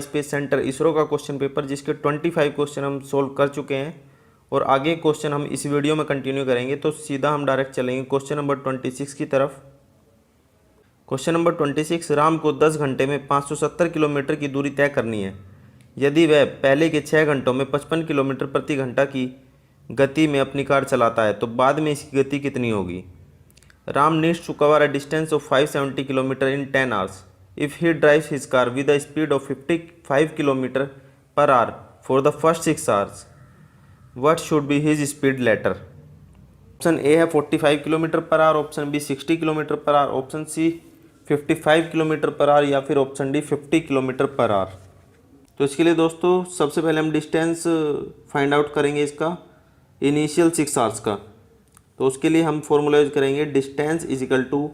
Space centre ISRO का question paper, जिसके 25 question हम सोल्व कर चुके हैं और आगे क्वेश्चन हम इस वीडियो में कंटिन्यू करेंगे। तो सीधा हम डायरेक्ट चलेंगे क्वेश्चन नंबर 26 की तरफ। क्वेश्चन नंबर 26, राम को 10 घंटे में 570 किलोमीटर की दूरी तय करनी है। यदि वह पहले के 6 घंटों में 55 किलोमीटर प्रति घंटा की गति में अपनी कार चलाता है तो बाद में इसकी गति कितनी होगी। Ram needs to cover a distance of 570 kilometre in 10 hours. If he drives his car with a speed of 55 km per hour for the first 6 hours, what should be his speed later? Option A है 45 kilometre per hour, option B 60 kilometre per hour, option C 55 kilometre per hour या फिर option D 50 kilometre per hour. तो इसके लिए दोस्तों सबसे पहले हम डिस्टेंस फाइंड आउट करेंगे इसका इनिशियल 6 आवर्स का। तो उसके लिए हम फॉर्मूला यूज करेंगे distance is equal to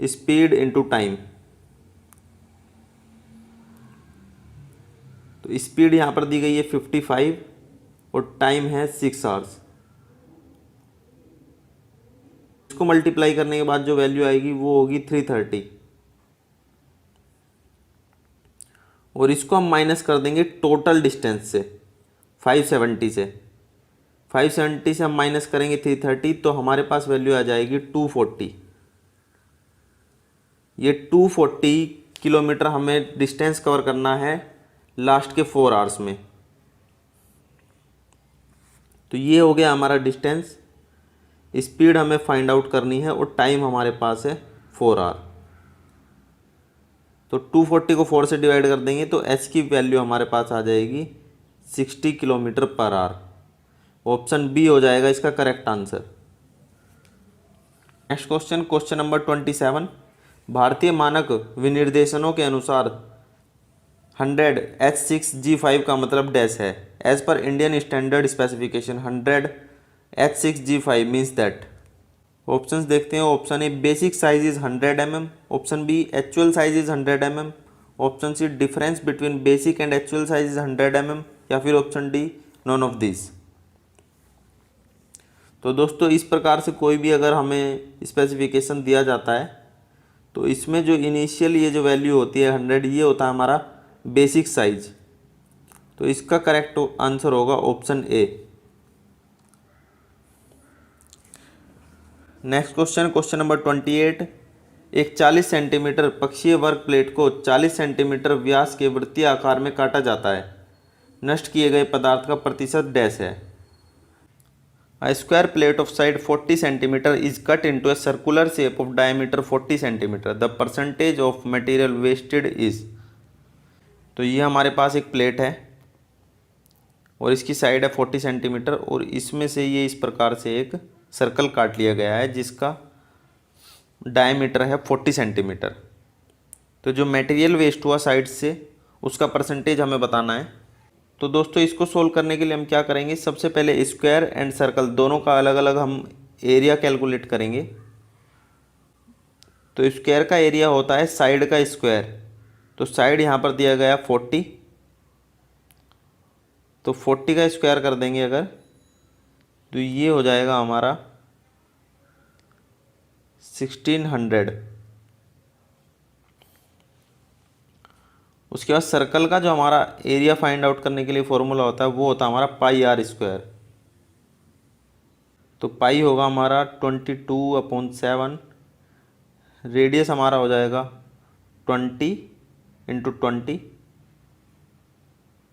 speed into time. तो स्पीड यहाँ पर दी गई है 55 और टाइम है 6 आवर्स। इसको मल्टीप्लाई करने के बाद जो वैल्यू आएगी वो होगी 330 और इसको हम माइनस कर देंगे टोटल डिस्टेंस से 570 से। 570 से हम माइनस करेंगे 330 तो हमारे पास वैल्यू आ जाएगी 240। ये 240 किलोमीटर हमें डिस्टेंस कवर करना है लास्ट के 4 आवर्स में। तो ये हो गया हमारा डिस्टेंस। स्पीड हमें फाइंड आउट करनी है और टाइम हमारे पास है 4 आवर। तो 240 को 4 से डिवाइड कर देंगे तो एच की वैल्यू हमारे पास आ जाएगी 60 kilometre per hour. Option B हो जाएगा इसका correct answer. Next question, question number 27, भारतीय मानक विनिर्देशनों के अनुसार 100 H6G5 का मतलब डैश है। As per Indian standard specification 100 H6G5 means that. Options देखते हैं। Option A basic size is 100 mm, option B actual size is 100 mm, option C difference between basic and actual size is 100 mm या फिर option D none of this. तो दोस्तों इस प्रकार से कोई भी अगर हमें स्पेसिफिकेशन दिया जाता है तो इसमें जो इनिशियल ये जो वैल्यू होती है 100, ये होता है हमारा बेसिक साइज। तो इसका करेक्ट आंसर होगा ऑप्शन ए। नेक्स्ट क्वेश्चन, क्वेश्चन नंबर 28, एक 40 सेंटीमीटर पक्षीय वर्क प्लेट को 40 सेंटीमीटर व्यास के वृत्तीय आकार में काटा जाता है। नष्ट किए गए पदार्थ का प्रतिशत डैश है। A square plate of side 40 cm is cut into a circular shape of diameter 40 cm. The percentage of material wasted is। तो ये हमारे पास एक प्लेट है और इसकी साइड है 40 सेंटीमीटर और इसमें से ये इस प्रकार से एक सर्कल काट लिया गया है जिसका डायमीटर है 40 सेंटीमीटर। तो जो मटेरियल वेस्ट हुआ साइड से उसका परसेंटेज हमें बताना है। तो दोस्तों इसको सोल्व करने के लिए हम क्या करेंगे, सबसे पहले स्क्वायर एंड सर्कल दोनों का अलग अलग हम एरिया कैलकुलेट करेंगे। तो स्क्वायर का एरिया होता है साइड का स्क्वायर। तो साइड यहाँ पर दिया गया 40, तो 40 का स्क्वायर कर देंगे अगर तो ये हो जाएगा हमारा 1600। उसके बाद सर्कल का जो हमारा एरिया फाइंड आउट करने के लिए फॉर्मूला होता है वो होता है हमारा पाई आर स्क्वायर। तो पाई होगा हमारा 22/7, रेडियस हमारा हो जाएगा 20 × 20।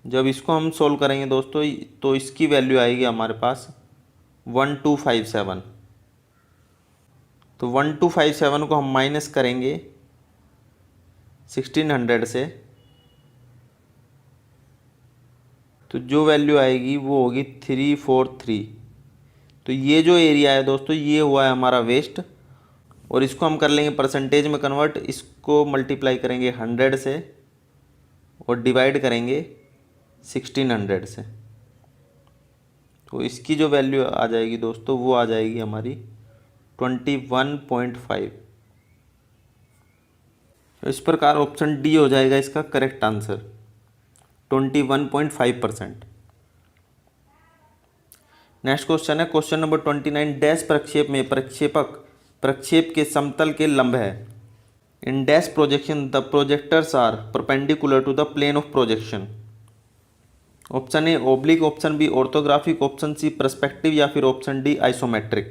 जब इसको हम सोल्व करेंगे दोस्तों तो इसकी वैल्यू आएगी हमारे पास 1257। तो 1257 को हम माइनस करेंगे 1600 से तो जो वैल्यू आएगी वो होगी 343। तो ये जो एरिया है दोस्तों ये हुआ है हमारा वेस्ट और इसको हम कर लेंगे परसेंटेज में कन्वर्ट। इसको मल्टीप्लाई करेंगे 100 से और डिवाइड करेंगे 1600 से। तो इसकी जो वैल्यू आ जाएगी दोस्तों वो आ जाएगी हमारी 21.5। तो इस प्रकार ऑप्शन डी हो जाएगा इसका करेक्ट आंसर 21.5%। नेक्स्ट क्वेश्चन है क्वेश्चन नंबर 29, डैश प्रक्षेप में प्रक्षेपक प्रक्षेप के समतल के लंब है। In dash projection the projectors are perpendicular to the plane of projection. Option A oblique, option B orthographic, option C perspective या फिर ऑप्शन डी आइसोमेट्रिक।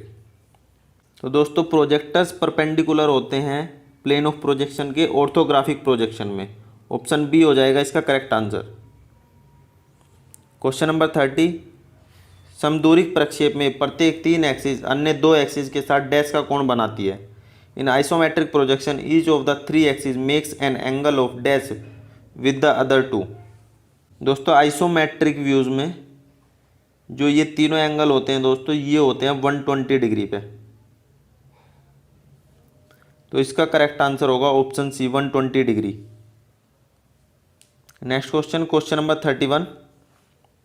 तो दोस्तों प्रोजेक्टर्स परपेंडिकुलर होते हैं प्लेन ऑफ प्रोजेक्शन के ऑर्थोग्राफिक प्रोजेक्शन में। Option B हो जाएगा इसका करेक्ट आंसर। क्वेश्चन नंबर 30, समदूरिक प्रक्षेप में प्रत्येक 3 एक्सिस अन्य 2 एक्सिस के साथ डैश का कोण बनाती है। In isometric projection each of the 3 axis makes an angle of dash with the other 2। दोस्तों आइसोमेट्रिक व्यूज़ में जो ये तीनों एंगल होते हैं दोस्तों, ये होते हैं 120 डिग्री पे। तो इसका करेक्ट आंसर होगा option C 120 degree. Next question, question number 31,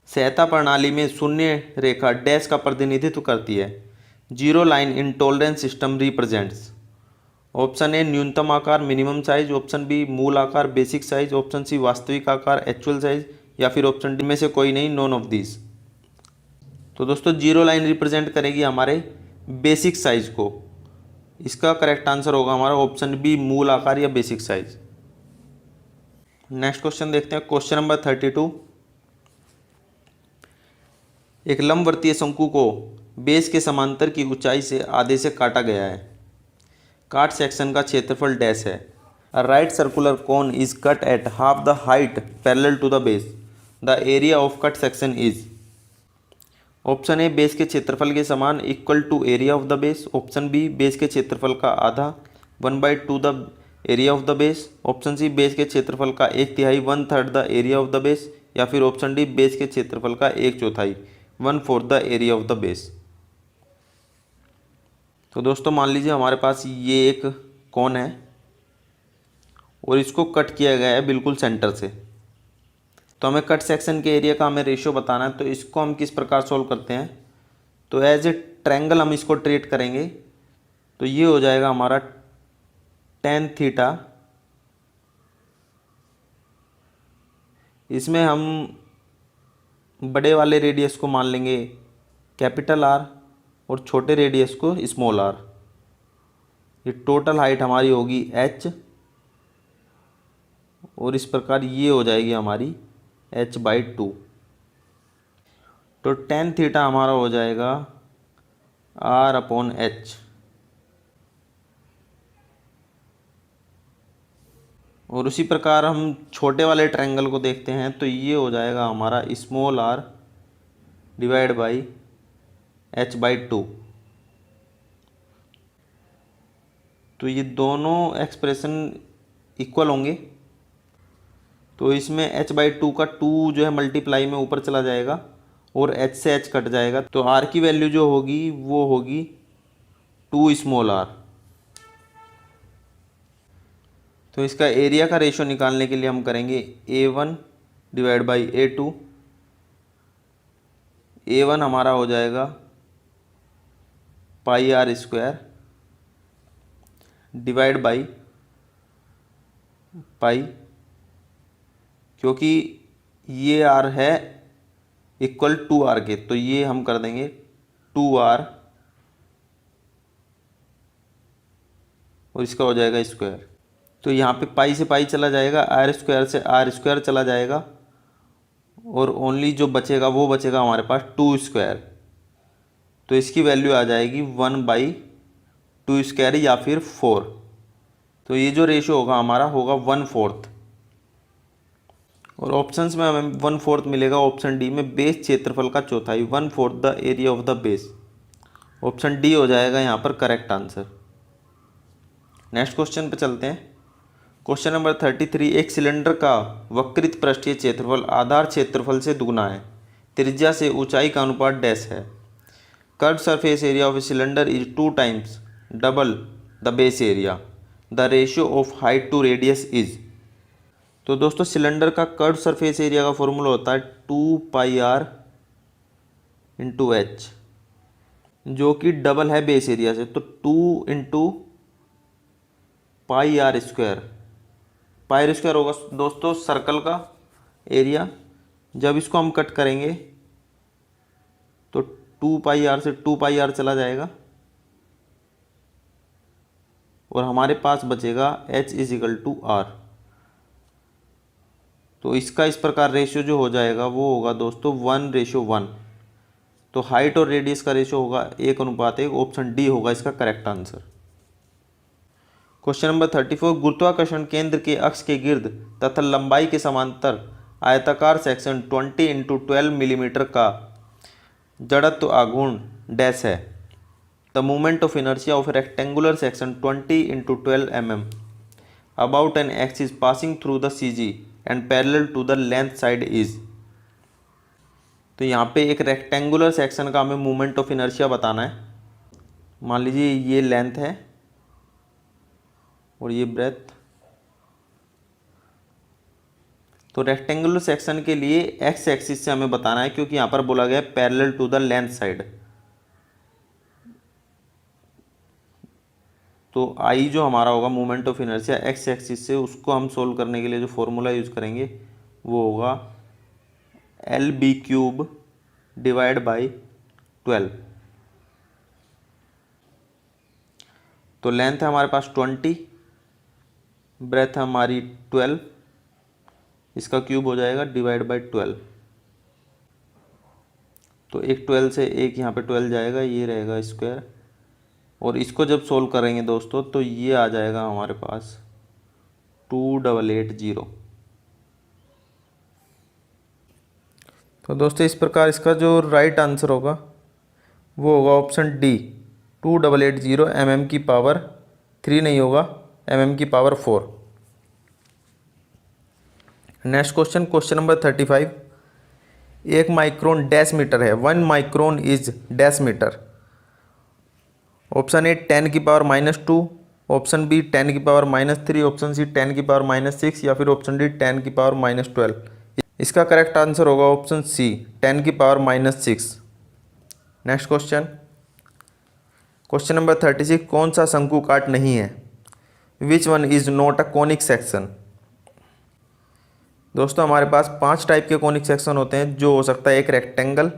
सहायता प्रणाली में शून्य रेखा डैश का प्रतिनिधित्व करती है। Zero line in tolerance system represents. Option A न्यूनतम आकार मिनिमम साइज, ऑप्शन बी मूल आकार बेसिक साइज, ऑप्शन सी वास्तविक आकार एक्चुअल साइज, या फिर ऑप्शन डी में से कोई नहीं, नॉन ऑफ दिस। तो दोस्तों जीरो लाइन रिप्रेजेंट करेगी हमारे बेसिक साइज को। इसका करेक्ट आंसर होगा हमारा ऑप्शन बी मूल आकार या बेसिक साइज। नेक्स्ट क्वेश्चन देखते हैं, क्वेश्चन नंबर 32, एक लंबवर्तीय शंकु को बेस के समांतर की ऊंचाई से आधे से काटा गया है। काट सेक्शन का क्षेत्रफल डैश है। A right circular cone is cut at half the height parallel to the base. The area of cut section is. Option A base के क्षेत्रफल के समान equal to area of the base, option B base के क्षेत्रफल का आधा 1/2 the area of the base, option C base के क्षेत्रफल का 1/3 1/3 the area of the base, या फिर ऑप्शन डी बेस के क्षेत्रफल का 1/4 1/4 the area of the base. तो दोस्तों मान लीजिए हमारे पास ये एक कोन है और इसको कट किया गया है बिल्कुल सेंटर से। तो हमें कट सेक्शन के एरिया का हमें रेशियो बताना है। तो इसको हम किस प्रकार सॉल्व करते हैं, तो एज ए ट्रायंगल हम इसको ट्रीट करेंगे। तो ये हो जाएगा हमारा tan थीटा। इसमें हम बड़े वाले रेडियस को मान लेंगे कैपिटल आर और छोटे रेडियस को स्मॉल आर। ये टोटल हाइट हमारी होगी h, और इस प्रकार ये हो जाएगी हमारी h/2। तो tan थीटा हमारा हो जाएगा r/h। और उसी प्रकार हम छोटे वाले ट्रायंगल को देखते हैं। तो ये हो जाएगा हमारा small r divide by h/2। तो ये दोनों एक्सप्रेशन इक्वल होंगे। तो इसमें h/2 का 2 जो है मल्टीप्लाई में ऊपर चला जाएगा और h से h कट जाएगा। तो r की वैल्यू जो होगी वो होगी 2 स्मॉल r। तो इसका एरिया का रेशियो निकालने के लिए हम करेंगे A1 divide by A2। A1 हमारा हो जाएगा πr² डिवाइड बाई पाई, क्योंकि ये r है इक्वल 2r के, तो ये हम कर देंगे 2r और इसका हो जाएगा स्क्वायर। तो यहाँ पे पाई से पाई चला जाएगा, r² से r² चला जाएगा, और ओनली जो बचेगा वो बचेगा हमारे पास 2²। तो इसकी वैल्यू आ जाएगी 1/2² या फिर 4। तो ये जो रेशियो होगा हमारा होगा 1/4। और ऑप्शंस में हमें 1/4 मिलेगा ऑप्शन डी में, बेस क्षेत्रफल का चौथाई 1/4 the area of the base. Option D हो जाएगा यहाँ पर करेक्ट आंसर। नेक्स्ट क्वेश्चन पे चलते हैं, क्वेश्चन नंबर 33, एक सिलेंडर का वक्रित पृष्ठीय क्षेत्रफल आधार क्षेत्रफल से दुगना है। त्रिज्या से ऊंचाई का अनुपात डैश है। Curve surface area of a cylinder is 2 times double the base area. The ratio of height to radius is. तो दोस्तों सिलेंडर का कर्व सरफेस एरिया का फॉर्मूला होता है 2πr × h, जो कि डबल है बेस एरिया से। तो 2 × πr²। πr² होगा दोस्तों सर्कल का एरिया। जब इसको हम कट करेंगे तो 2πr से 2πr चला जाएगा, और हमारे पास बचेगा h is equal to R. तो इसका इस प्रकार रेशियो जो हो जाएगा वो होगा दोस्तों 1:1। तो हाइट और रेडियस का रेशियो होगा 1:1। ऑप्शन डी होगा इसका करेक्ट आंसर। क्वेश्चन नंबर 34, गुरुत्वाकर्षण केंद्र के अक्ष के गिर्द तथा लंबाई के समांतर आयताकार सेक्शन 20x12 मिलीमीटर का जड़त्व आघूर्ण डैश है। The movement of inertia of rectangular section 20x12 mm about an axis passing through the CG and parallel to the length side is. तो यहाँ पे एक रेक्टेंगुलर सेक्शन का हमें मूवमेंट ऑफ इनर्शिया बताना है। मान लीजिए ये लेंथ है और ये ब्रेथ। तो रेक्टेंगुलर सेक्शन के लिए एक्स एक्सिस से हमें बताना है, क्योंकि यहाँ पर बोला गया है parallel to the length side. तो आई जो हमारा होगा movement of inertia X axis से, उसको हम सोल्व करने के लिए जो फॉर्मूला यूज करेंगे वो होगा LB³ डिवाइड बाई 12। तो लेंथ है हमारे पास 20, ब्रेथ है हमारी 12, इसका क्यूब हो जाएगा डिवाइड बाई 12। तो एक 12 से एक यहाँ पे 12 जाएगा, ये रहेगा स्क्वायर। और इसको जब सोल्व करेंगे दोस्तों तो ये आ जाएगा हमारे पास 2880। तो दोस्तों इस प्रकार इसका जो राइट आंसर होगा वो होगा ऑप्शन डी 2880 mm की पावर 3 नहीं होगा, mm की पावर 4। Next question, question number 35, 1 micron dash metre है। 1 micron is dash metre. Option A 10 की पावर -2, ऑप्शन बी 10 की पावर -3, ऑप्शन सी 10 की पावर -6 या फिर ऑप्शन डी 10 की पावर -12। इसका करेक्ट आंसर होगा ऑप्शन सी 10 की power -6। Next question, question number 36, कौन सा शंकु काट नहीं है? Which one is not a conic section. दोस्तों हमारे पास 5 टाइप के कॉनिक सेक्शन होते हैं, जो हो सकता है एक रेक्टेंगल,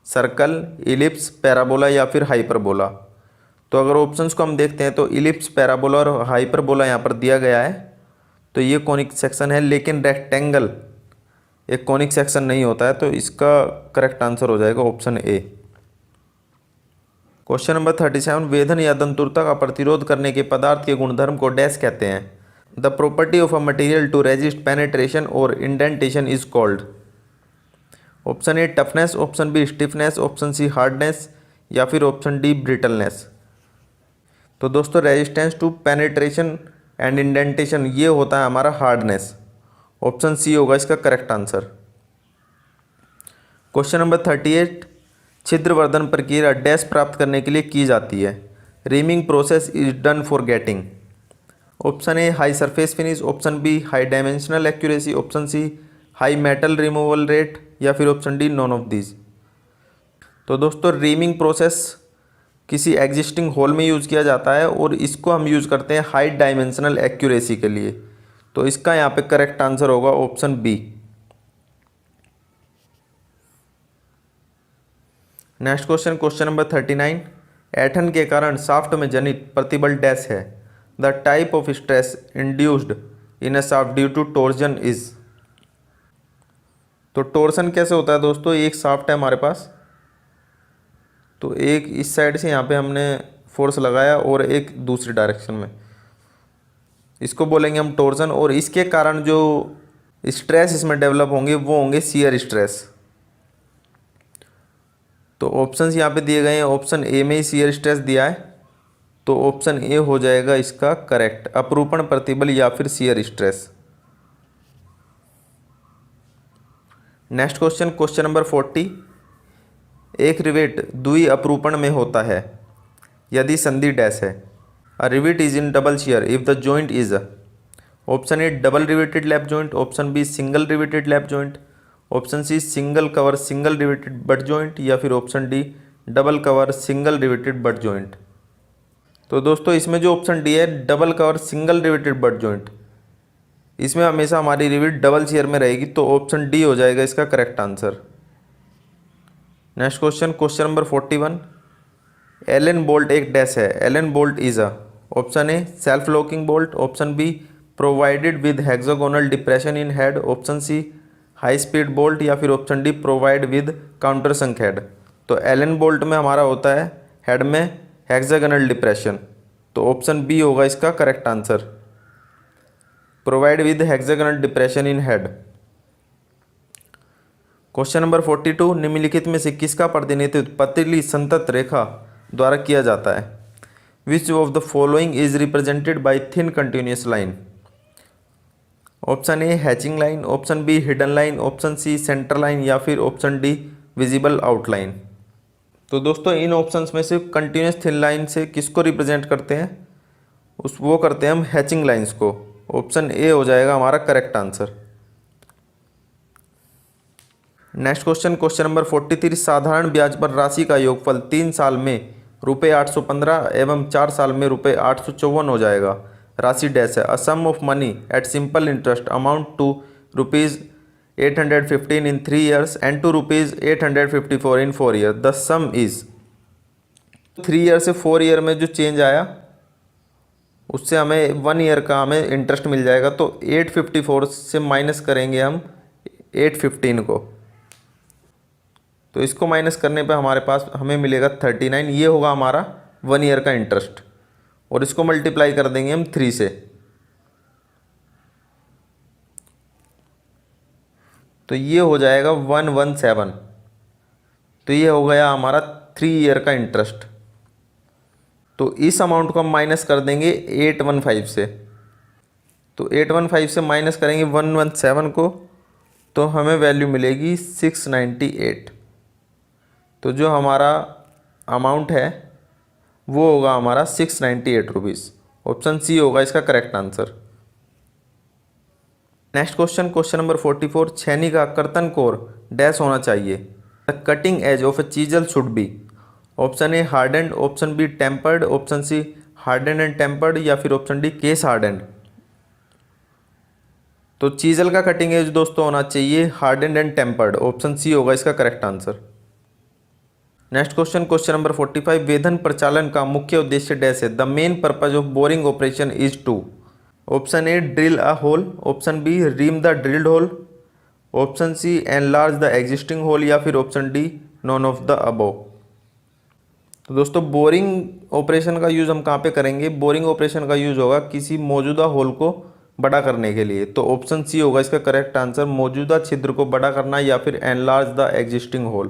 सर्कल, इलिप्स, पैराबोला या फिर हाइपरबोला। तो अगर ऑप्शंस को हम देखते हैं तो इलिप्स, पैराबोला और हाइपरबोला यहाँ पर दिया गया है, तो ये कॉनिक सेक्शन है। लेकिन रेक्टेंगल एक कॉनिक सेक्शन नहीं होता है, तो इसका करेक्ट आंसर हो जाएगा ऑप्शन ए। क्वेश्चन नंबर 37, वेधन या दंतुरता का प्रतिरोध करने के पदार्थ के गुणधर्म को डैश कहते हैं। The property of a material to resist penetration और indentation is called. Option A toughness, option B stiffness, option C hardness या फिर ऑप्शन डी ब्रिटलनेस। तो दोस्तों resistance to penetration and indentation ये होता है हमारा हार्डनेस। ऑप्शन सी होगा इसका करेक्ट आंसर। क्वेश्चन नंबर 38, छिद्रवर्धन प्रक्रिया डैश प्राप्त करने के लिए की जाती है। Reaming process is done for getting. Option A high surface finish, option B high dimensional accuracy, option C high metal removal rate या फिर option D none of these. तो दोस्तों रीमिंग प्रोसेस किसी एग्जिस्टिंग होल में use किया जाता है और इसको हम यूज़ करते हैं हाई डायमेंशनल एक्यूरेसी के लिए। तो इसका यहाँ पे करेक्ट आंसर होगा option B. Next question, question number 39, ऐंठन के कारण शाफ्ट में जनित प्रतिबल डैश है। The type of stress induced in a shaft due to torsion is. तो टोर्सन कैसे होता है दोस्तों, एक शाफ्ट है हमारे पास, तो एक इस साइड से यहाँ पे हमने फोर्स लगाया और एक दूसरी डायरेक्शन में, इसको बोलेंगे हम टोर्सन। और इसके कारण जो स्ट्रेस इसमें डेवलप होंगे वो होंगे शियर स्ट्रेस। तो ऑप्शंस यहाँ पे दिए गए हैं, ऑप्शन ए में ही शियर स्ट्रेस दिया है, तो ऑप्शन ए हो जाएगा इसका करेक्ट, अपरूपण प्रतिबल या फिर shear stress. Next question, question number 40, एक रिवेट द्वि अपरूपण में होता है यदि संधि डैश है। A rivet is in double shear if the joint is option A double riveted lap joint, option B single riveted lap joint, option C single cover single riveted butt joint या फिर option D double cover single riveted butt joint. तो दोस्तों इसमें जो option D है double cover single riveted butt joint, इसमें हमेशा हमारी रिवेट डबल शियर में रहेगी, तो ऑप्शन डी हो जाएगा इसका correct answer. Next question, question number 41, Allen bolt एक डैश है। Allen bolt is a. Option A self locking bolt, option B provided with hexagonal depression in head, option C high speed bolt या फिर option D provide with counter sunk head. तो Allen bolt में हमारा होता है head में hexagonal depression, तो option B होगा इसका correct answer, provide with hexagonal depression in head. Question number 42, निम्नलिखित में से किसका प्रतिनिधित्व पतली संतत रेखा द्वारा किया जाता है? Which of the following is represented by thin continuous line? Option A hatching line, option B hidden line, option C centre line या फिर ऑप्शन डी विजिबल आउटलाइन। तो दोस्तों इन ऑप्शंस में से कंटिन्यूस थिन लाइन से किसको रिप्रेजेंट करते हैं? वो करते हैं हम हैचिंग लाइंस को। ऑप्शन ए हो जाएगा हमारा correct answer. Next question, question number 43, साधारण ब्याज पर राशि का योगफल 3 साल में रुपये 815 एवं 4 साल में रुपये 854 हो जाएगा। राशि डैश है। A sum of money at simple interest amount to ₹815 in 3 years and to ₹854 in 4 years। The sum is. 3 year से 4 ईयर में जो चेंज आया उससे हमें 1 ईयर का हमें इंटरेस्ट मिल जाएगा। तो 854 से माइनस करेंगे हम 815 को, तो इसको माइनस करने पे हमारे पास हमें मिलेगा 39। ये होगा हमारा 1 ईयर का इंटरेस्ट, और इसको मल्टीप्लाई कर देंगे हम 3 से, तो ये हो जाएगा 117। तो ये हो गया हमारा 3 ईयर का इंटरेस्ट। तो इस अमाउंट को हम माइनस कर देंगे 815 से, तो 815 से माइनस करेंगे 117 को, तो हमें वैल्यू मिलेगी 698। तो जो हमारा अमाउंट है वो होगा हमारा 698 रुपीज़। ऑप्शन सी होगा इसका correct answer. Next question, question number 44, छेनी का कर्तन कोर डैश होना चाहिए? The cutting edge of a chisel should be. Option A hardened, option B tempered, option C hardened and tempered या फिर ऑप्शन डी केस हार्डेंड। तो चीजल का कटिंग एज दोस्तों होना चाहिए hardened and tempered. Option C होगा इसका correct answer. Next question, question number 45, वेधन प्रचालन का मुख्य उद्देश्य डैश है? The main purpose of boring operation is to. Option A drill a hole, option B ream the drilled hole, option C enlarge the existing hole या फिर option D none of the above. तो दोस्तों boring operation का use हम कहाँ पे करेंगे? Boring operation का यूज़ होगा किसी मौजूदा होल को बड़ा करने के लिए। तो ऑप्शन सी होगा इसका करेक्ट आंसर, मौजूदा छिद्र को बड़ा करना या फिर enlarge the existing hole.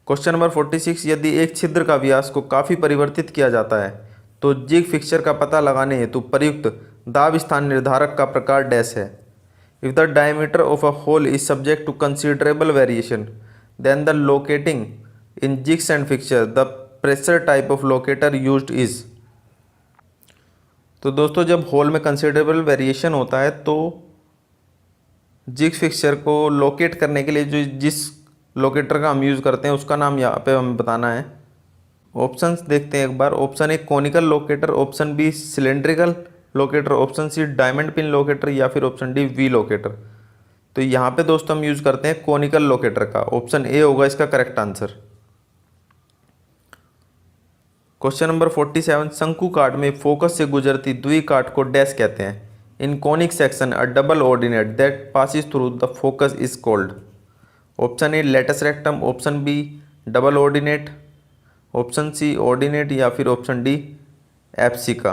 Question number 46, यदि एक छिद्र का व्यास को काफ़ी परिवर्तित किया जाता है तो जिग फिक्सचर का पता लगाने हेतु प्रयुक्त दाब स्थान निर्धारक का प्रकार डैश है? If the diameter of a hole is subject to considerable variation then the locating in jigs and fixture the pressure type of locator used is. तो दोस्तों जब होल में कंसिडरेबल वेरिएशन होता है तो जिग फिक्सचर को locate करने के लिए जो जिस लोकेटर का हम यूज़ करते हैं उसका नाम यहाँ पे हमें बताना है। ऑप्शंस देखते हैं एक बार। Option A conical locator, option B cylindrical locator, option C diamond pin locator या फिर ऑप्शन डी वी लोकेटर। तो यहाँ पे दोस्तों हम यूज़ करते हैं कॉनिकल लोकेटर का। ऑप्शन ए होगा इसका करेक्ट आंसर। क्वेश्चन नंबर 47, शंकु काट में फोकस से गुजरती द्वि काट को डैश कहते हैं? In conic section a double ordinate that passes through the focus is called. Option A latus rectum, option B double ordinate, option C ordinate या फिर ऑप्शन डी एप्सिका।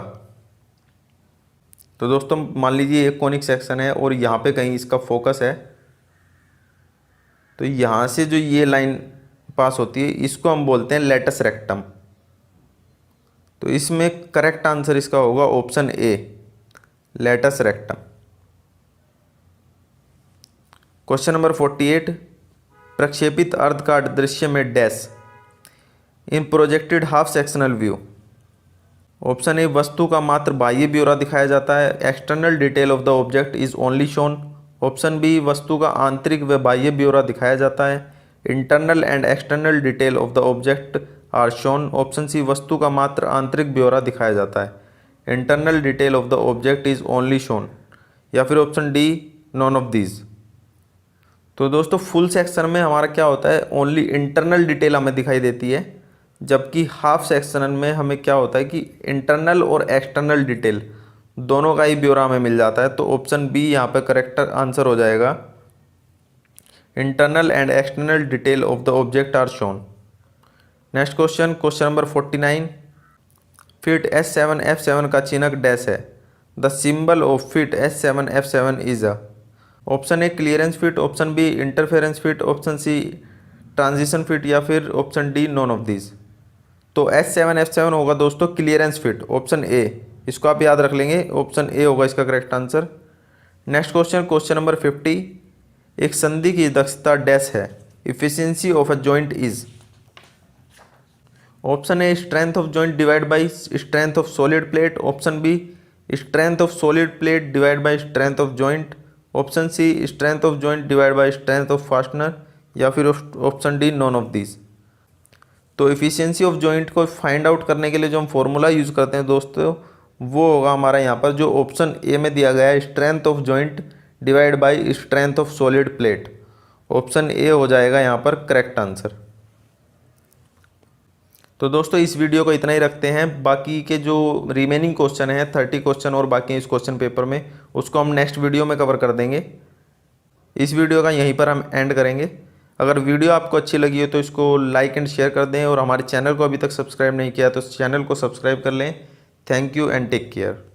तो दोस्तों मान लीजिए एक कॉनिक सेक्शन है और यहाँ पे कहीं इसका फोकस है, तो यहाँ से जो ये लाइन पास होती है इसको हम बोलते हैं लेटस रेक्टम। तो इसमें करेक्ट आंसर इसका होगा option A latus rectum. Question number 48, प्रक्षेपित अर्धकाट दृश्य में dash in projected half sectional view. Option A वस्तु का मात्र बाह्य ब्यौरा दिखाया जाता है, external detail of the object is only shown. Option B वस्तु का आंतरिक व बाह्य ब्यौरा दिखाया जाता है, internal and external detail of the object are shown. Option C वस्तु का मात्र आंतरिक ब्यौरा दिखाया जाता है, internal detail of the object is only shown या फिर option D none of these. तो दोस्तों फुल सेक्शन में हमारा क्या होता है, ओनली इंटरनल डिटेल हमें दिखाई देती है, जबकि हाफ सेक्शनल में हमें क्या होता है कि इंटरनल और एक्सटर्नल डिटेल दोनों का ही ब्यौरा हमें मिल जाता है। तो ऑप्शन बी यहाँ पे करेक्ट आंसर हो जाएगा। Internal and external detail of the object are shown. Next question, question number 49। Fit S7F7 का चिन्ह डैश है। The symbol of fit S7F7 is a. Option A clearance fit, option B interference fit, option C transition fit या फिर option D none of this. तो S7F7 होगा दोस्तों clearance fit, option A. इसको आप याद रख लेंगे, ऑप्शन ए होगा इसका correct answer. Next question, question number 50। एक संधि की दक्षता डैश है। Efficiency of a joint is. Option A strength of joint divide by strength of solid plate, option B strength of solid plate divide by strength of joint, option C strength of joint divide by strength of fastener या फिर option D none of this. तो efficiency of joint को find out करने के लिए जो हम formula use करते हैं दोस्तों, वो होगा हमारा यहाँ पर जो ऑप्शन ए में दिया गया है, strength of joint divide by strength of solid plate. Option A हो जाएगा यहाँ पर करेक्ट आंसर। तो दोस्तों इस वीडियो को इतना ही रखते हैं। बाकी के जो रिमेनिंग क्वेश्चन हैं 30 क्वेश्चन और बाकी इस क्वेश्चन पेपर में, उसको हम नेक्स्ट वीडियो में कवर कर देंगे। इस वीडियो का यहीं पर हम एंड करेंगे। अगर वीडियो आपको अच्छी लगी हो तो इसको लाइक एंड शेयर कर दें और हमारे चैनल को अभी तक सब्सक्राइब नहीं किया तो चैनल को सब्सक्राइब कर लें। Thank you and take care.